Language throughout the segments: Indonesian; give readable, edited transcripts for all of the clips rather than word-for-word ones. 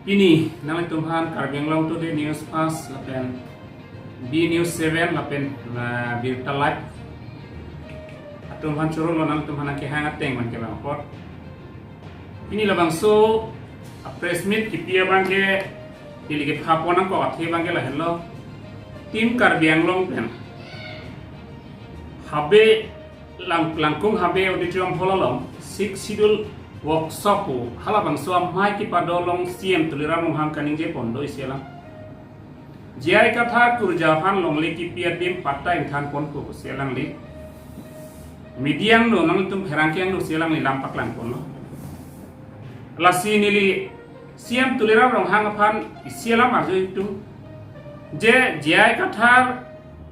Ini nang Tuhan Karbiang Long Today News Pass lapen B News 7 lapen berita live. Tuhan suruh lo nang Tuhan nak hangat teng man ke bang pot. Ini labang so press meet kipia bang ke dilige phaponang ko athe bang ke la hello. Tim Karbiang Long pen. Habe langkung habe auditorium holalong sik sidul workshop hala bang suam mai ki padolong CM tulira moham kaning je pondo isiala jiai katha kurja phan longle ki pia tim patta inthan pon ko selang li mediang no nang tum herangkyang no selang li lampak lang pon no lasi nili CM tulira moham phan isiala marjo itu je jiai katha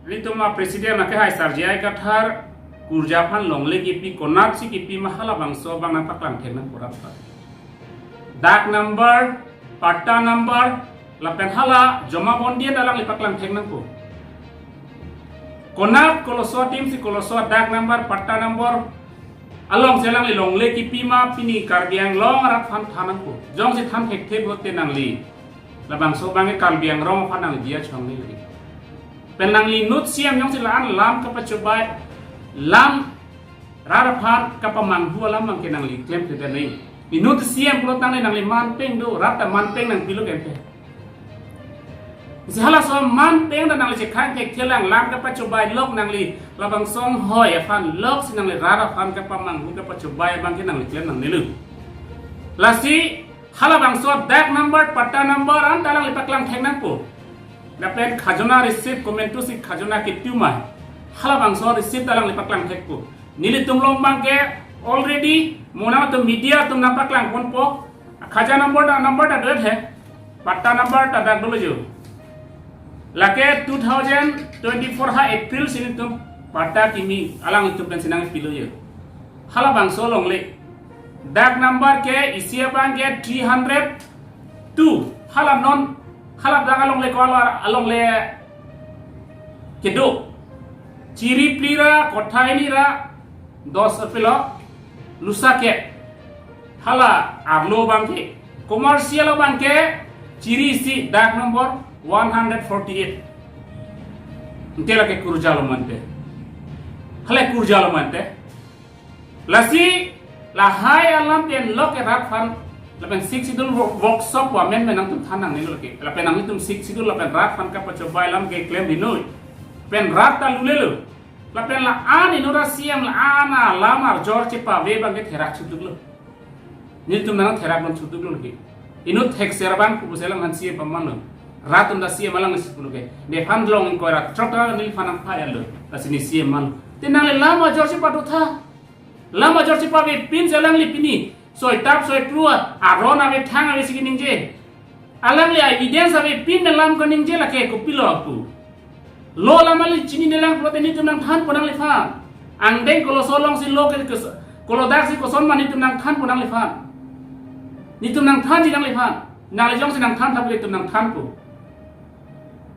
li tuma presiden na ke hai sar jiai katha kurja phan longle kipi konak si kipi mahala bangso bang nampak lang thena pura dak number patta number lapen hala joma bondia dalang lipak lang thena ko konak koloso tim si koloso dak number patta number along selang li longle kipi ma pini Karbiang Long rat phan thanan ko jong si tham hek the bote nang li la bangso bang Karbiang Long phan nang dia chong li penang li nut siam jong si laan lam ka pachobai lam rara phan kapamang hua lam mang kenang li klem te nai inut siam pulo tang nang li man peng do rata man peng nang pilu gente sihala so man peng nang li sekhang ke kelang lam ka pachobai lok nang li labang song hoi phan lok sinang li rara phan kapamang hu ka pachobai bang kenang li klem nang nilu lasi hala bang so dak number patta number an dalang li paklang theng nang ko na plan khajona receive comment to si khajona ke tumai hala bangso receive dalang lipak lang thekku nili tumlong bangke already mona to media tum napak lang pon po khaja number da dot hai patta number ta dak dolo jo lake 2024 ha April sini tum patta kimi alang itu pen sinang pilo yo hala bangso longle dak number ke isia bangke 302 hala non hala dang along le ko along le kedo ciri plira kothai ni ra 10 apelo lusake hala arlo bangke commercial bangke ciri si dak number 148 intela ke kurjalo mante hala kurjalo mante lasi la hai alam ten loke rat fan lapen 6 idul workshop wa men menang tum thanang ni loke lapen ang tum 6 idul lapen rat fan ka pachobai lam ke claim dinoi pen rata lulelo la pen la ani nora siam la ana lamar jorche pa ve bang therak chutuglo ni tum nang therak mon chutuglo ki inu thek serban ku buselang han siam pamano ratum da siam malang sipulu ke de handlong ko rat chota ni fanam phayalo asini siam man tinang le lama jorche pa dotha lama jorche pa ve pin selang li pini soi tap soi prua arona ve thang ave sikining je alang le evidence ave pin lam ko ning je la ke ko pilo aku lo lamali chini nelang prote ni tum nang than ponang lefa ang deng kolo solong si lo ke kolo dak si ko son mani tum nang than ponang lefa ni tum nang than ji nang lefa nang le jong si nang than thap le tum nang than ko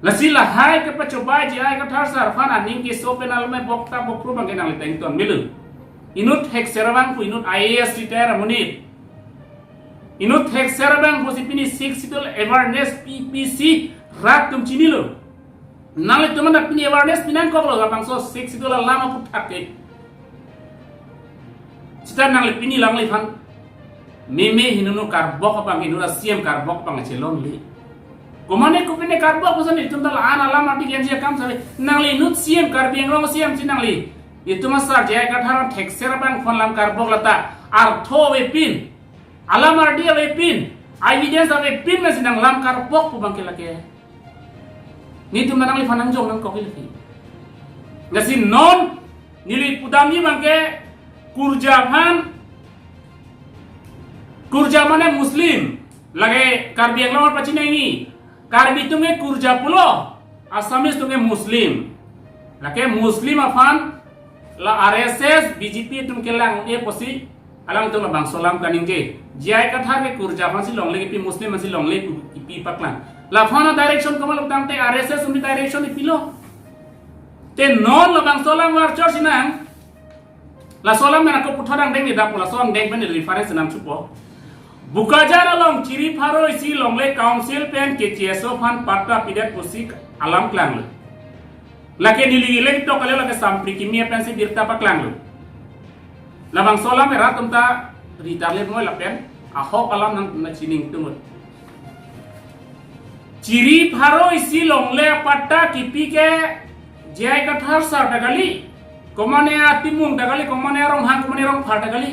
la si la hai ke pachobai ji ai ka thar sar fan aning ke so penal me bokta bokru bang ke nang le teng ton milu inut hek serabang ku inut IAS retire munit inut hek serabang ku si pini 6 sidol awareness PPC rat tum chini lo nang itu mana punya awareness pinang kok lo bang so 6 itu lah lama putak ke kita nang pini lang fan meme hinunu karbok bang hinura siam karbok bang celon li komane ko pine karbok busan itu tal ana lama di gensia kam sabe nang li nut siam Karbiang Long siam sinang li itu masa jaya katharan thekser bang phon lam karbok lata artho we pin alamar dia we pin evidence we pin na sinang lam karbok pu bang kelake ni tu manang li fanang jong nang kokil fi ngasi non nili pudami bangke kurja mana muslim lage Karbiang Long pachina ini karbi tunge kurja pulo asamis tunge muslim lage muslim afan la RSS BJP tum kelang e posi alang tu la bang solam kaningje jai katha ke kurja fan si long le pi muslim si long le pi paklan la fana direction kamal dang te RSS umi direction ipilo te non la bang solam war church nang la solam mena ko puthadang deng ni da pula solam deng ben reference nam chupo buka jana long ciri pharo isi long le council pen ke cheso phan patta pidet pusik alam klang lu lake nili leng to kale lake sampri kimia pen si dirta pa klang lu labang solam era tumta ritarle moi lapen ahok alam nang na chining tumut ciri pharo isi long le patta kipi ke jai kathar sar dagali komane atimung dagali komane rong hang komane rong pha dagali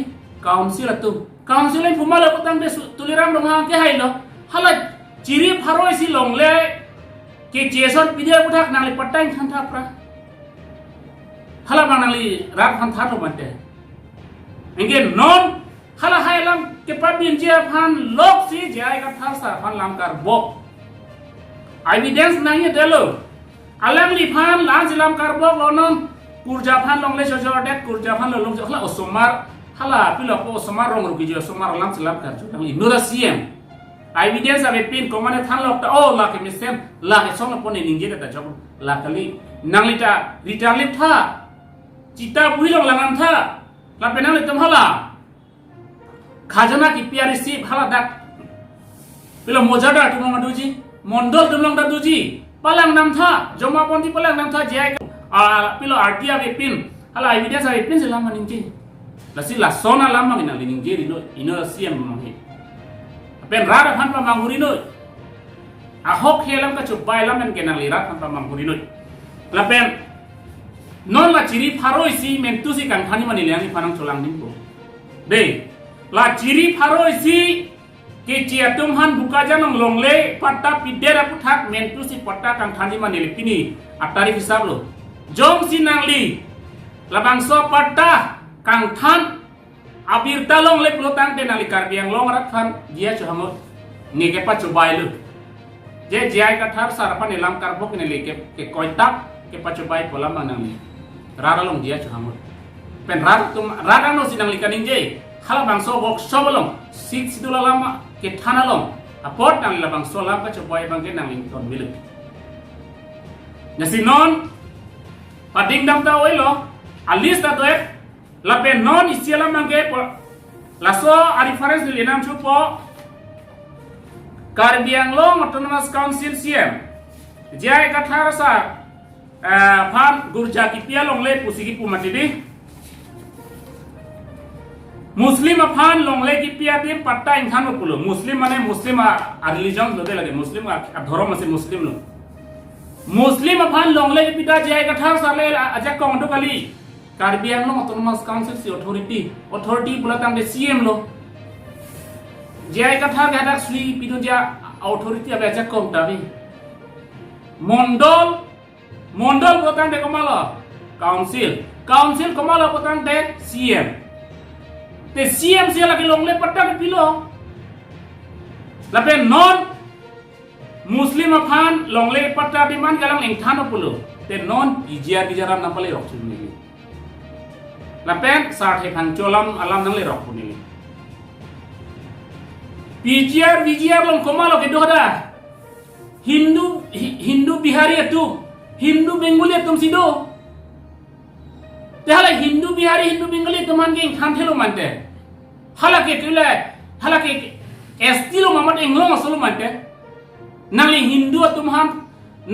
council atum council en pumala potang de tuliram rong hang ke hailo hala ciri pharo isi long le ke cheson pidya puthak nang le patta in than thapra hala nang li rat than thato mante engge non hala hailam ke pabin je phan lok si jai kathar sar phan lam kar bok evidence nahi delo alam li phan lan silam karbok lonon kurja phan long le sojo det kurja phan lo long hala osomar hala pilo ko osomar rong rugi jo osomar lam silam kar ju li nura siem evidence ave pin komane than lok ta o la ke misem la ke song pone ningje ta jog la kali nang lita ritalit tha cita bui long langan tha la penang le tum hala khajana ki piarisi hala dak pilo mojada tu mong aduji mondol dumlong daduji palang nam tha joma ponti palang nam tha jai pilo artia vipin hala evidence vipin sila maningji lasi la sona lam mangina liningji rino ino siam manghe pen rada phan pa manguri no ahok helam ka chupai lam men kenang lira phan pa manguri no la pen non la ciri pharoi si mentu si kang thani mani liang phanang cholang nimbo de la ciri pharoi si ke chia tumhan buka janong longle patta pidera puthak mentu si patta kang thani mani lepini atari hisab lo jong si nangli labang so patta kang than abir talong le plotang te nangli karbiang long rat khan dia chohamot ni ke pa chubai lu je jai ka thar sarpan elam karbok ne le ke koitak ke pa chubai polam nangli rara long dia chohamot pen rar tum rara no si nangli kaning je hala bang so bok so bolong sik sidula lama ke thana long apot nang labang so lam ka chubai bang ke nangli ton bilu nasi non pading dam ta oilo alis ta toek la pe non isiala mangke la so a reference li nam chu po Karbiang Long Autonomous Council CM jai ka thar sa phan gurja ki pia long le pusigi pumatidi muslim phan long le ki pia tim patta in khan pulo muslim mane muslim a religion lode lage muslim a dhorom ase muslim lo muslim phan long le ki pita jai ka thar sa le aja kong to kali Karbiang Long Autonomous Council si authority bulatang de CM lo jai ka thar gadak sri pido ja authority abe aja kong dabi mondol bulatang de komala council komala bulatang de CM te CM se lagi long le patta ke pilo lape non muslim phan long le patta di man galang eng thano pulo te non bijaran napale rok chuni lapen sarthe khan cholam alam nang le rok puni bijar long komalo ke dohda hindu bihari atu hindu bengali atum sido te hala hindu bihari hindu bengali teman geng thanthelo mante hala ke estilo mamat englong asolo mante nangli hindu atum ham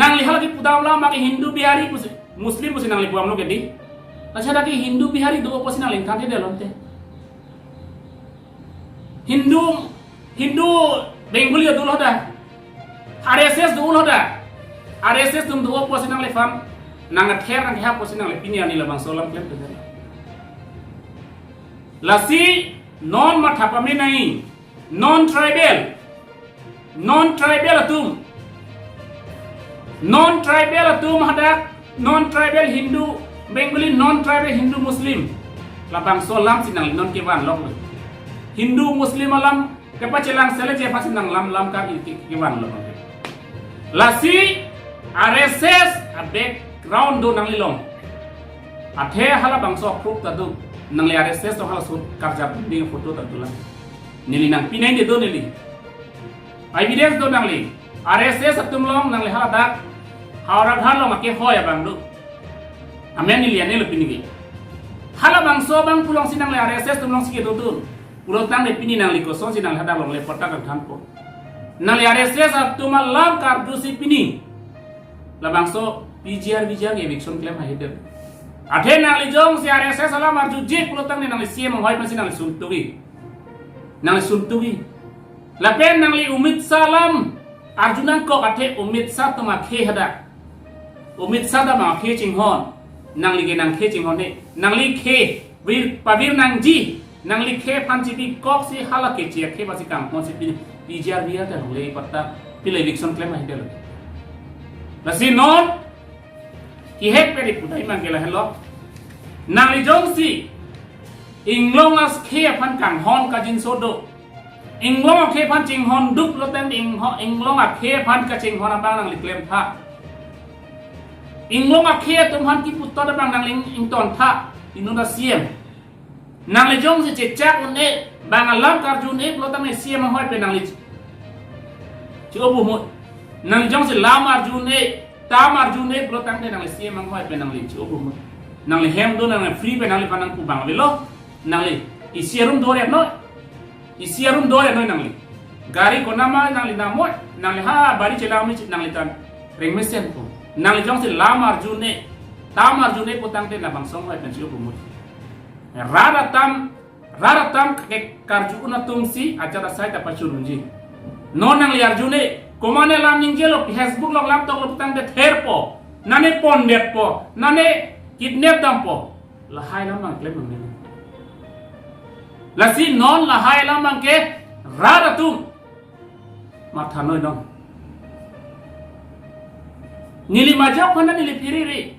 nangli hala ke pudawla ma ke hindu bihari muslim pusi nangli buam lo ke di acha da ke hindu bihari do posi nangli thanthe de lonte hindu bengali adul hoda RSS dul hoda RSS tum do posi nangli fam nang ther nang ha posi nangli pinia ni labang solam klep de lasi non mathapame nahi non tribal atum hadak non tribal hindu bengali non tribal hindu muslim labang solam sinang non kewan lok hindu muslim alam kepacelang sele je pasinang lam ka kewan lok lasi RSS a background do nang lilong athe hala bangso proof tadu nang le RSS to hala sut karja ding foto tadula nili nang pinai de do nili evidence do nang li RSS atum long nang le hala dak hawra dhan lo make hoya bang do amen nili ane lo pinigi hala bangso bang pulong sinang le RSS tum long sike do pulau tang le pini nang li ko so si nang hadang long le pota kan than po nang li RSS tuma lam kartu si pini labang so PGR eviction claim ha hidel athe nang li jong si RSS alam arju je pulau tang ne nang li CM hoi masih nang li suntugi lapen nang li umid salam arjunan ko athe umid sa tuma khe hada umid sa da ma khe ching hon nang li ge nang khe ching hon ne nang li khe wir pavir nang ji nang li khe phan chi bi kok si hala ke chia khe ba si kang hon si PGR ta le patta pile eviction claim ha hidel la si non ki hek pe ri pudai mang gela hello nang li jong si inglong as khe phan kang hon ka jin so do inglong khe phan ching hon dup lo ten inglong a khe phan ka ching hon bang nang li claim tha inglong a khe tum han ki put to da bang nang ling ing ton tha inunda CM nang li jong si che chak un e bang alam karjun e lo tang ne CM hoi pe nang li chi obu mo nang jong si lam arjun e tam arjun e lo tang ne nang li CM hoi pe nang li chi obu mo nang li hem do nang free pe nang li panang ku bang lo nang li isiarum do re no nang li gari ko nama nang li namo nang li ha bari chelam ni nang li tan ring mesen ko nang li jong si lam arjun e tam arjun e potang te na bang song hoi pe chi obu mo raratam ke karju una tumsi acara saya dapat curunji non nang liar june komane lam ningjelo Facebook log laptop lo tang de therpo nane pondet po nane kidnap dam po la hai lam mang klem mang la si non la hai lam mang ke raratum matha noi dong nili majak phana nili phiri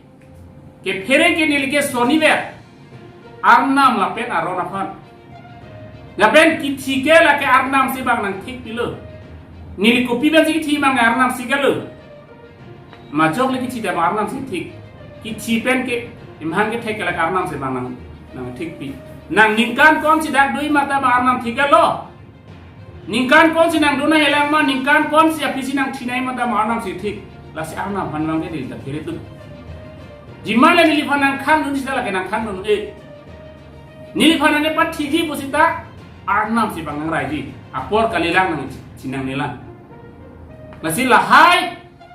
ke phere ke nili ke soniver arnam lapen arona fan lapen ki la ke arnam si bang nang thik pilo nili kopi ben si thi mang arnam si galo majok le ki da arnam si thik ki pen ke imhan ke thek la arnam si bang nang thik pi nang ningkan kon si dak dui mata ba arnam thik galo ningkan kon si nang duna helang ma ningkan kon si apisi nang thinai mata ma arnam si thik la si arnam han mang ke ta kire tu jimale nili phanang khan dun si la ke nang khan dun e nili phanane pat thigi posita arnam si bangang raiji apor kalilang nang sinang nila nasi lahai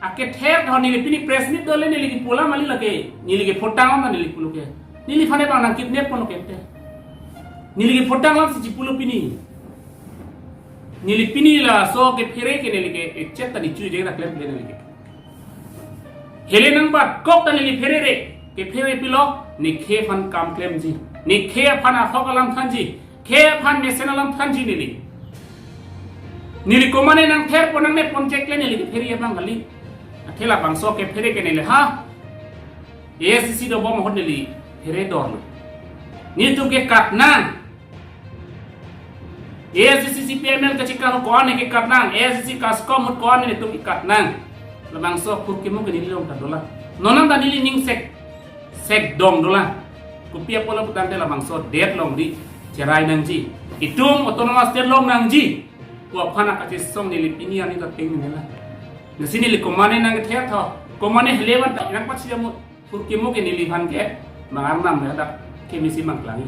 ake ther dhon nili pini press meet dole nili ki pola mali lage nili ke photang na nili pulu ke nili phane bang nang kidnap kono ke nili ke photang lam si pulu pini nili pini la so ke phere ke nili ke chetta ni chu je na claim le nili ke hele nang bat kok ta nili phere re ke phere pilo ni khe phan kam claim ji ni khe phana hokalam thanji khe phan mesenalam thanji nili komane nang ther ponang ne ponchek le nili pheri bang gali athela bang so ke pheri ke nili ha ACC do bom hot nili phere dor ni tu ke katnan ACC CPML ka chika ko ne ke katnan ACC kaskom hot ko ne tu ke katnan labang so khur ke mo ke nili long ta dola nonam da nili ning sek dong dola kupia pola putang tela bangso dead long di cerai nang ji itung autonomous state long nang ji ko phana ka chi song ni lipini ani ta ting ni la nasi ni komane nang the tho komane helewan ta nang pat siam purki mo ke ni lihan ke mangar nam ya dak ke misi manglangi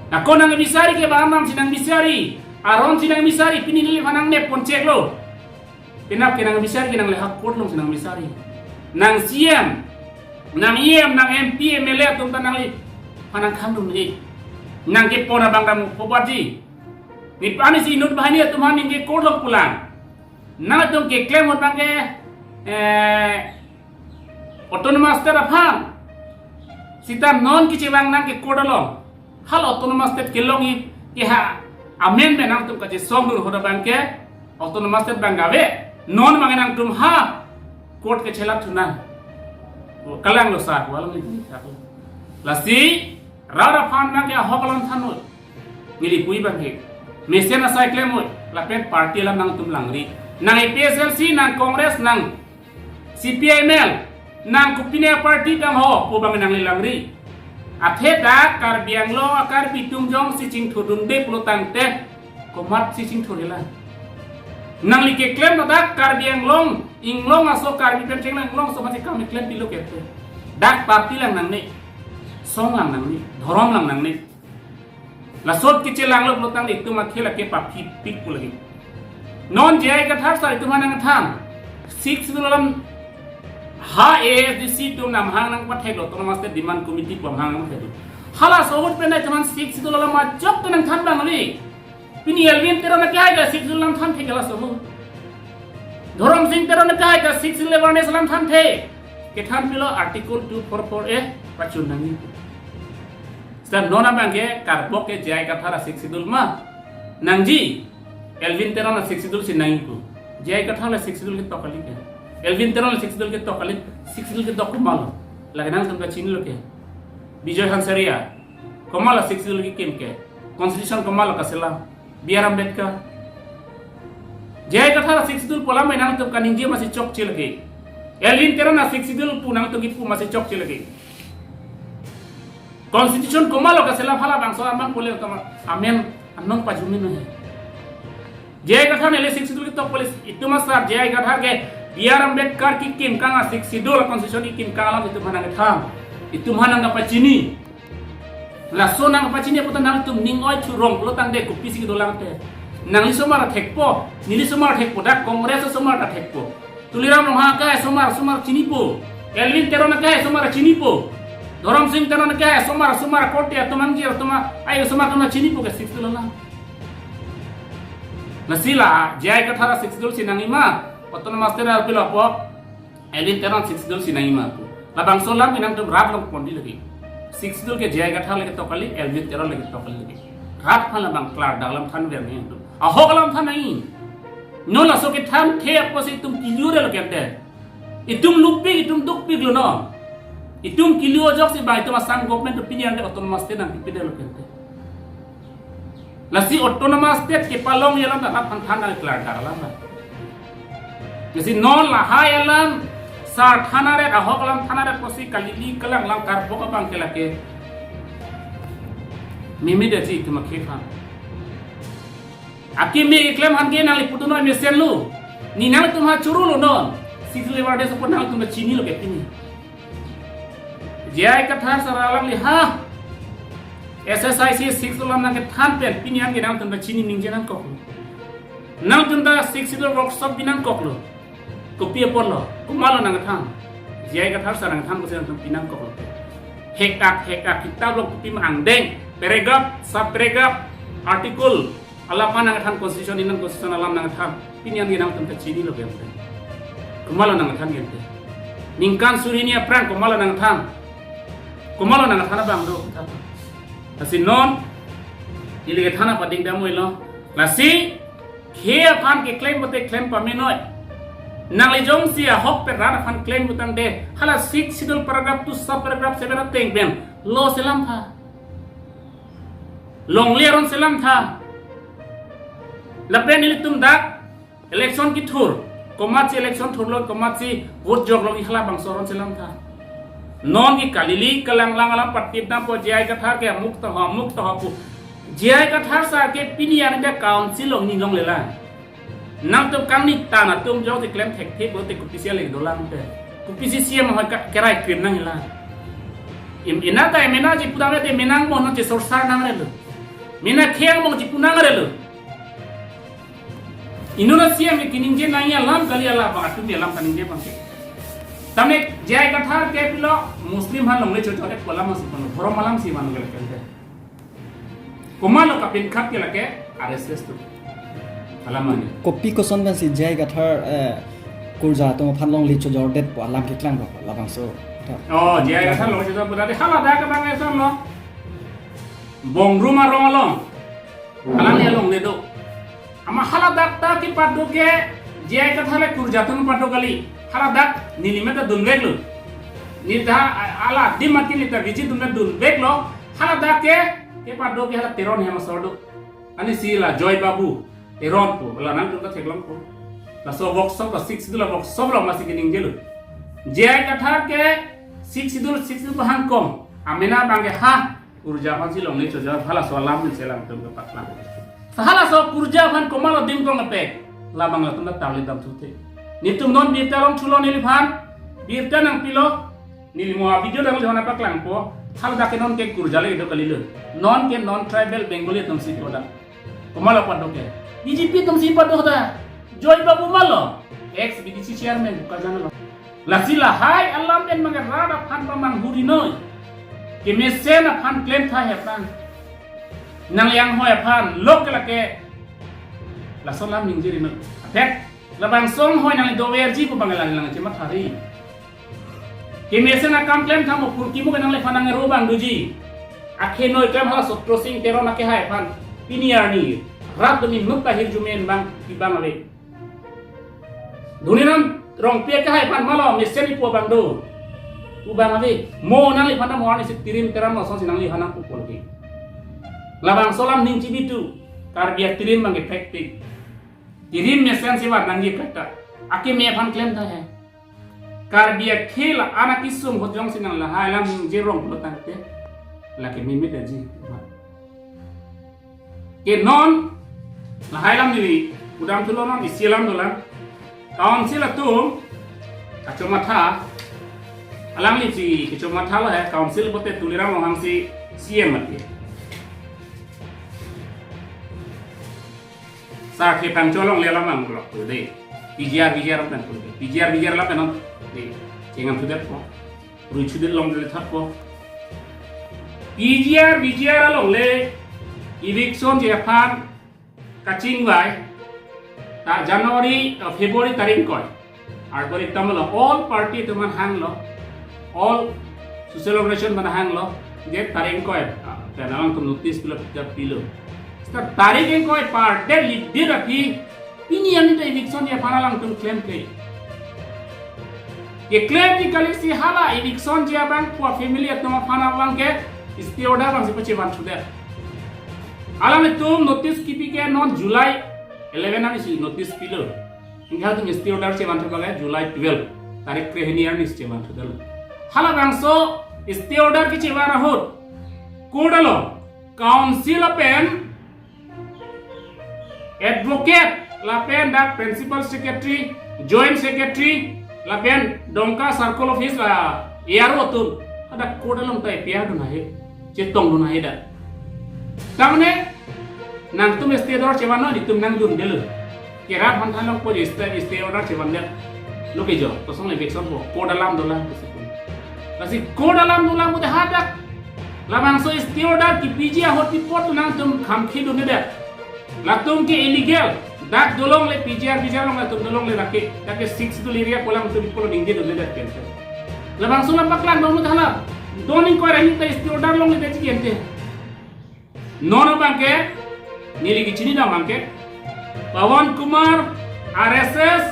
ako nang bisari ke bang nam sinang bisari aron sinang bisari pini ni hanang ne poncek lo pinap ke nang bisari ke nang le hak pot long sinang bisari nang siam nang yem nang MP MLA tum tanang li panang khandum ni nang ke pona bang dam pobaji ni pani si nut bahani tum haning ke kodok pulang na tum ke claim hot bang ke autonomous state afan sita non ki chewang nang ke kodolong hal autonomous state kelongi ke ha amendment nang tum ka je song dur hot bang ke autonomous state bang gawe non bang nang tum ha court ke chelap thuna kalang lo sak walam ni sak lasi rara phan na ke hokalam thanu mili pui bang ke mesen asai claim mo la pen party lam nang tum langri nang PSLC nang Congress nang CPIML nang kupine party kam ho pu bang nang langri athe da kar biang lo akar pitung jong si ching thudun de plotang te komat si ching thorila nang li ke claim na da kar biang long inglong aso kar bi pen cheng nang long so ma kam claim pilo ke dak party lang nang ni song lang nang ni dhorom lang nang ni Lasot kecil lang lo tang itu mak khela ke pa pik lagi. Non jai kathar sa itu mana ngatang. Six dalam HASDC tu nam hang nang pathai lo tono master demand committee pam hang nang pathai. Hala sohut pe na teman six itu dalam majok tu nang than bang ali. Pini Elvin tero na kaya ga six dalam than thegala sohu. Dhoram Singh tero na kaya ga six level salam than the. Ke than pilo article 244A pachun nangi. Stan nona bangke karbok ke jai kathara six idul ma nangji Elvin tero na six idul si nangi ku. Jai kathara six idul ke tokali ke. Elvin tero na six idul ke tokali six idul ke dokumal. Lagnan tumka chini lo ke. Bijoy Hansaria, Komala 6 idul ki kim ke, Constitution Komala kasela, B.R. Ambedkar. Jai kathara 6 idul pola mai nang tum kaninje masih chok chil ke. Elvin tero na 6 idul pu nang tum ki pu masih chok chil ke. Constitution Komala kasela phala bangso amang pole tama amen annong pajumi no hai. Jai kathara nele 6 idul ki tok polis itu masar jai kathara ke B.R. Ambedkar ki kim kanga 6 idul Constitution ki kim kala itu mana thang. Itu mana nggak pacini, lah so nang pacini apa nang tum ningoi curong lo tang dek kopi sih dolang teh, nang li somar thekpo, nili somar thekpo, dak kongres somar dak thekpo, tuliram nong haka somar cini po, Elvin tero na kaya somar cini po, Dhoram Singh tero na kaya somar kote atau manggil atau ayo somar cini po ke six dulu lah, nasila jai kathara six dulu sinangima, atau master alpilo po, Elvin tero six dulu sinangima po. Labang solam inang tum rap lang pondi lagi. Six dul ke jaya gathar lagi tokali, Elvin tero lagi tokali lagi. Rap phan labang klar dalam than ver ni tu. Aho kalam than nahi. No la so ke than the apo se tum kilure lo kente. Itum lupi itum dukpi lo no. Itum kilio jok si bai tu masang government opinion de autonomous state nang pide lo kente. Lasi autonomous state ke palong yalam da rap than na klar dalam. Lasi non la ha yalam Sar thanare ahok lam thanare posi kalili kalang lam karbo ka bang kelake mimi de ji tuma khefan akimi claim han ge nali putuno me selu ni nang tuma churulu non sikle wade so nang tuma chini lo ke pini jai ka thar saralang li ha SSIC 6 lam nang ke than pen pini han ge nang tuma chini ning je nang ko nang tuma 6 idol workshop binang koklo kopi apa lo, kumalo nang thang, jai kathar sarang thang kusen tum pinang kok lo, hekak kita lo kopi mangdeng, paragraph, sub paragraph, artikel, alapan nang thang constitution alam nang thang, pinian ginang tum kecini lo gente, kumalo nang thang gente, ningkan surinia prang kumalo nang thang bang do, asi non, ini ke thana pading damu lo, lasi, kia pan ke claim bote claim pamenoi. Nang lejong sia hok per rana fan claim butang de hala 6 sidul paragraph tu sub paragraph 7 teng bem lo selam tha long leron selam tha lapre nilitum dak election ki thur komachi election thur lo komachi vote jog lo hala bang soron selam tha non ki kalili kalang lang alam patip na po jai ka thar ke mukta ha pu jai ka thar sa ke pinian de council lo ni ngong lela nang tum kang ni tanah tum jauh di klaim tek bote kupisi lagi dolang te kupisi siam ha kerai krim nang ila ina ta mena ji pudang te menang mo no je sorsar nang relo mena khiang mo ji punang relo indonesia me kininje nang ya lam kali ala ba tu me lam kaninje bang tamne jai kathar ke pilo muslim han longle chocho ke pola mas kono boro malam si man gele kente komalo ka pin khat ke lake RSS tu alamani kopi ko son ban si jai gathar kurja to phanlong li chojor det po alam ke klang ba labang so oh jai gathar lo chojor budade hala da ka bang eson lo bong ruma rolong alam ya long le do ama hala dak ta ki padu ke jai gathar le kurja to padu kali hala dak nilimeta dunbek lo nida ala dimati lita viji dunbek dunbek lo hala dak ke padu ke hala teron ya masodo ani sila joy babu Iron po, wala nang tunta theklang po. La so workshop la 6 dula workshop la masih kining jelu. Jai kathar ke 6 dul bahan kom. Amena bangge ha urja pan si long le choja phala so lam ni selam tum ke patlang. Sahala so urja pan komalo dim kong ape. La bangla tunta tawli dam thute. Nitum non bi talong chulo ni phan. Birta nang pilo ni mo video dang jona patlang po. hal dak non ke kurjale itu kali le non ke non tribal bengali tum si koda kumala padu ke BJP tum si padu da joy babu malo ex BDC chairman buka jana la sila hai alam den mangar rada phan pamang huri noi ke mesena phan claim tha he pan nang yang hoya phan lok la ke la solam ningjiri no atek la bang song hoy nang do werji ko bangalan lang che mathari ke mesena complain tham purki mo nang le phanang ro bang duji akhe noi kam hala sotro sing tero na ke hai phan piniar ni rat ni nukta hirjumen bang ki bang ale duniram rong pia ke hai phan malo meseni po bang do u bang ale mo nang le phanang mo ani tirim teram no song sinang li hanang ku polki labang solam ning cibitu kar biar tirim bang efektif tirim mesen siwa nangi kata ake me phan claim tha hai kar biar khel anak isum hojong sinang la hai lam je rong lotang te la ke mimit daji ke non la hai lam ni udam tulo non isilam dolan council atum achomatha alang li ci achomatha la hai council bote tuliram hang si CM ati sa ke tang colong le lamang lo tu de PGR kan tu PGR la kan de cengam tu det ko ru chu de long le thap ko PGR long le election je phan kaching vai ta January February tarik ko ar bori tamlo all party tuman hang lo all celebration ban hang lo je tarik ko ta nang tum notice pilo tarik yang kau part dari dia rapi ini yang itu eviction ya para lang tum claim ke ye claim di kali si hala eviction dia bang po family atau mana bang ke isti order bang seperti ban sudah alam itu notice kipi ke non July 11 ani si notice pilo hingga tu isti order se ban sudah July 12 tarik krehinian isti ban sudah hala bang so isti order ki cewara hot kodalo council pen advocate lapen dak principal secretary joint secretary lapen dongka circle office la yaro tu ada kodalong tai pia do nahe cetong do nahe da tamne nang tum este dor chewano di tum nang dun delu kira han thalong po este order chewan de loke jo to song le vexon po kodalam dolang kasi kodalam dolang mo de hadak lamang so este order ki piji hot pi pot nang tum khamkhi do ne de latung ke illegal dak dolong le PGR long latung dolong le rakke 6 dul area kolam tu polo dingge dul le dak kente labang sulam baklan bamu thala doning ko rahi ta isti order long le deci kente nono bangke nili gichini da bangke Pawan Kumar RSS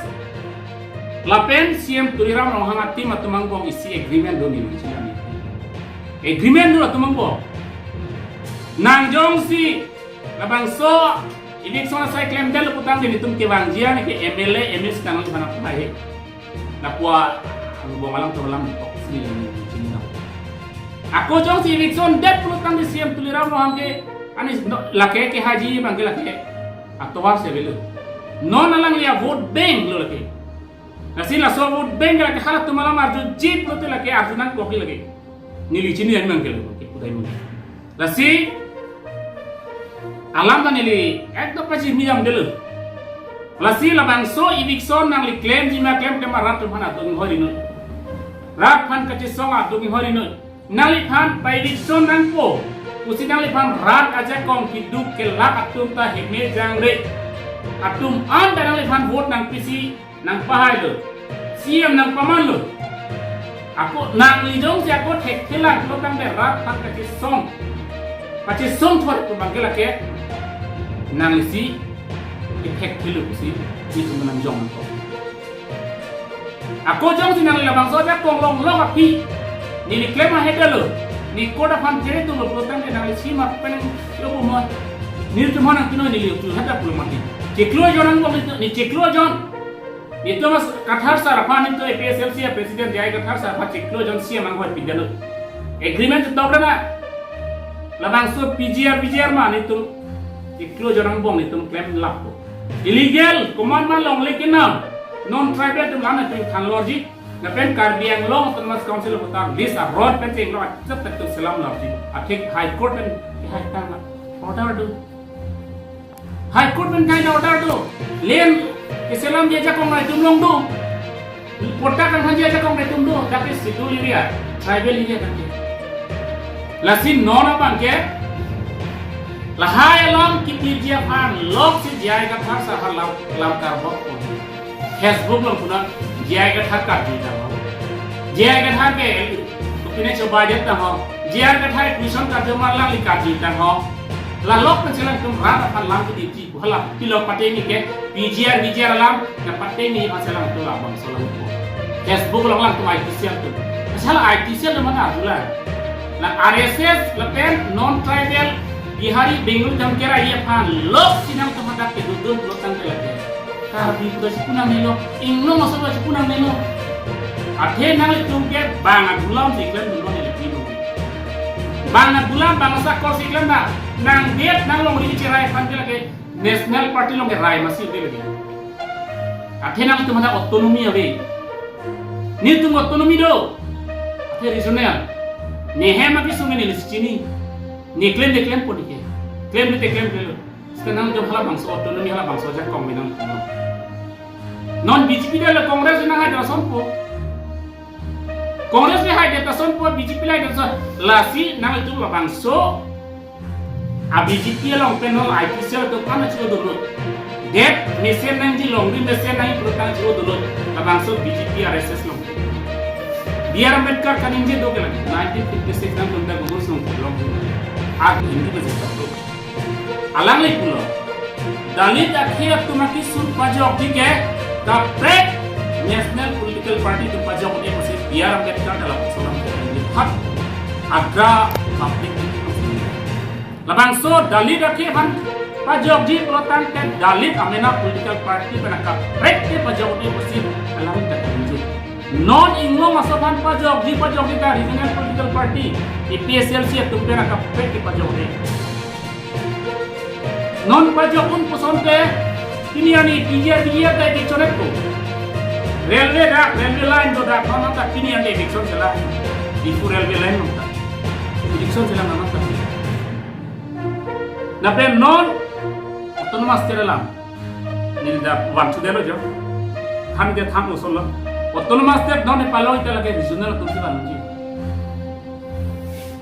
lapen CM tuliram rohanga tim atumang bong isi agreement doni chilani agreement do atumang bong nangjong si labang so election saya claim del putang din itum ke bangjia ni ke MLA MS kanang sana pahe napwa bo malang to lam to si china ako jong si election det putang di CM tuliram mo hangke ani lake ke haji bangke lake atwar se belu non alang ya vote bank lo lake nasi la so vote bank lake halat to malam arju jeep lo te lake arjunan koki lake nili chini an mangke lo ke pudai mo nasi alam kan ini, ekdo pasti miam dulu. Lasi labang so eviction nang li claim jima claim ke marat tu mana tu ngori no. Rat pan kecil songa tu ngori no. Nang li pan by eviction nang po. Usi nang li pan rat aja kong hidup ke lak atum ta hime jangre. Atum an nang li pan vote nang PC nang pahai lo. Siam nang paman lo. Aku nang li jong si aku tek kelak lo kang rat pan kecil song. Kecil song tu tu bangkel ke. Nang isi efek dulu si itu menang jong ko ako jong sinang labang so ja kong long api ni klema hedalo ni koda fan jere tu lo protang de nang isi ma pen yo mo ni tu mana kino ni tu hada pul mati ceklo jonan ko ni ceklo jon itu mas kathar sar apa ni to PSLC ya presiden jai kathar sar apa ceklo jon si mang ho pidalo agreement to na labang so PGR ma ni tu iklo jorang bong itu claim lapo illegal command man long lekin nam non tribal tu lana tu kan logic na pen Karbiang long autonomous council ko tang list a road pen ting lo sab tak tu selam la ji a thik high court pen high tang la order do high court pen kai order do len ke selam dia ja kong lai tum long do porta kan han dia ja kong lai tum do tapi sidul area tribal area kan ke la sin non bang ke la hai long ki ti dia phan lok si jai ka thar sa lam lam kar bok ko Facebook long puna jai ka thar ka ji da ho jai ka thar ke to pine choba je ta ho jai ka thar tuition ka je mar lang li ka ji ta ho la lok pa chelang tum ra ta phan lam ki ti ji hala ti lo pate ni ke pgr lam na pate ni pa chelang tu la bang so lang ko Facebook long lang tu ai ti siam tu asal ai ti siam na mana la la RSS la pen non tribal Bihari Bengal jam kira ia pan lok sinang tempat ke duduk lotan ke lagi. Karbi itu sepunang nelo, ingno masuk sepunang nelo. Adhe nang itu ke bangat bulam siklan dulu ni lebih dulu. Bangat bulam bangsa kau siklan dah. Nang dia nang long di cerai pan ke lagi. National Party long ke rai masih lebih lagi. Adhe nang itu mana otonomi abe. Ni tu otonomi do. Adhe regional. Nehe maki sungai ni sini. Ni claim pun dike claim dulu sekarang jom hala bangsa otonomi hala bangsa jak kombinam non BJP dah la Kongres na hai dason po Kongres ni hai dason po BJP la dason lasi nang itu la bangsa a BJP long penol IPC to kana chilo dulu det mesen nang ji long di mesen nang protan chilo dulu la bangsa BJP RSS long biar Ambedkar kaninje do kala 1956 nang tunda gugur sung long आग हिंदी में जिक्र करो अलग ले पुलो दलित अखिर तुम्हारी सुन पजोगी के the parade national political party तुम पजोगी के मसीह बिहार Ambedkar dalam persoalan hak agra publik labangso dalit akhir han pajogji pelotan ke dalit amena political party penakap prek ke pajoggi mesti alam terkenji non inglo masaban pajoggi ka regional political party PSLC तुम पे ना कपड़े के पजोगे नॉन पजोग उन पसंद के किनी यानी PGR का इलेक्शन को रेलवे लाइन तो दा खाना तक किनी यानी इलेक्शन चला इफू रेलवे लाइन होता इलेक्शन चला ना तक ना पे नॉन ऑटोनोमस चला निल्दा वन टू देलो जो हम के थाम उसलो ऑटोनोमस ते नॉन पालो इतना लगे रीजनल तुमसे बानूजी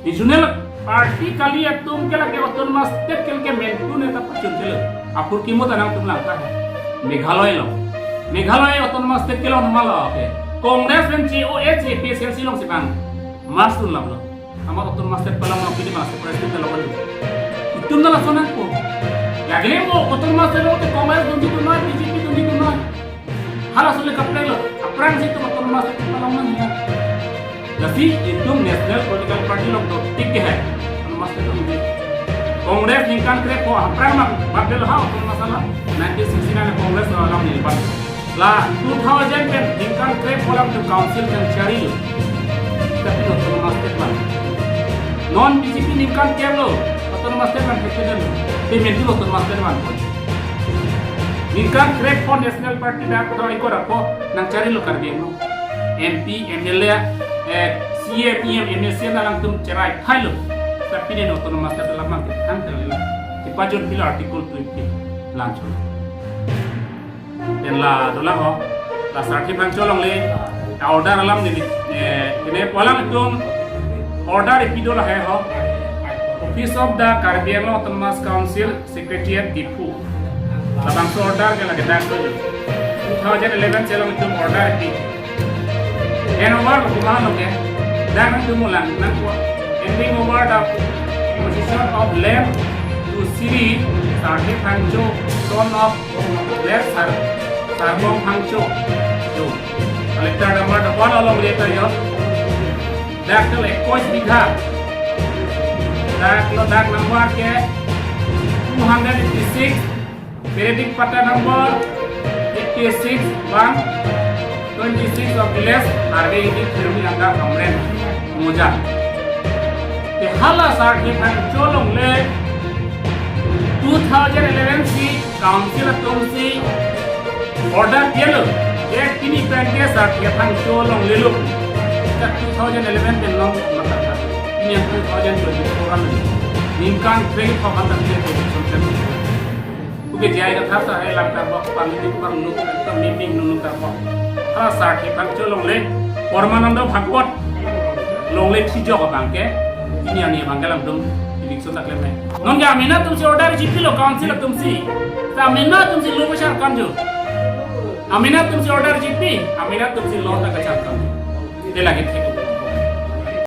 Regional party kali ya tum ke lagi otonomas state ke mentu ne ta pachun chelo apur kimo tanang tum langka hai Meghalaya otonomas state ke lo malo ke Congress dan COH PSLC long sibang masun lablo ama otonomas state palang mau pilih masuk presiden lo kan itu nala sonan ko lagle mo otonomas state lo ke Congress dundi tunai BJP dundi tunai hala sule kapre lo aprang situ otonomas state palang man ya jadi itu national political party लोग तो ठीक है मस्त तो कांग्रेस निकाल करे को अप्रैल में बदल हाँ तो मसाला 1969 कांग्रेस वाला निर्वाचन ला 2000 में निकाल करे कोलम तो काउंसिल कंचारी tapi तो मस्त बात नॉन बीजेपी निकाल के लो तो मस्त बात प्रेसिडेंट पेमेंट लो तो मस्त बात निकाल करे को नेशनल पार्टी दा तो इको रखो नंचारी लो कर दिए MP MLA CAPM MSC dalam tum cerai khalo tapi ne otonomas ta dalam mak kan terlela di pajon pila artikel 20 lancho dan la dola ho la sarthi bang cholong le order alam ni kene polang tum order epidola hai ho Office of the Karbi Anglong Autonomous Council Secretariat Dipu labang order ke lagi dak 2011 chelong tum order epi and over kumano ke dan itu mulang nak ending over the position of left to Siri Sarthi Phangcho son of left Sarbong Phangcho jo collector number the one along later yo dak to 21 bigha dak number ke 286 periodic pata number 86 of village RB ini firmi anda kamren moja ke hala sarthi Phangcho long le 2011 si council tumsi order kielo एक kini prank saat ya thang long leluk ka 2011 ben long mata ini yang 2024 an ningkan train ko kan tan ke uke jai ka thasa hai lam ka bok pangit pang nuk ka meeting nu ka bok ha saat ya thang long le Paramananda Bhagwat long le khijo ka bangke ini ani bangkalam dum so tak lemai non ja mina tumsi order jipi lo council tumsi ta mina tumsi lo bashar kanjo amina tumsi order jipi amina tumsi lo ta kachar kan de lagi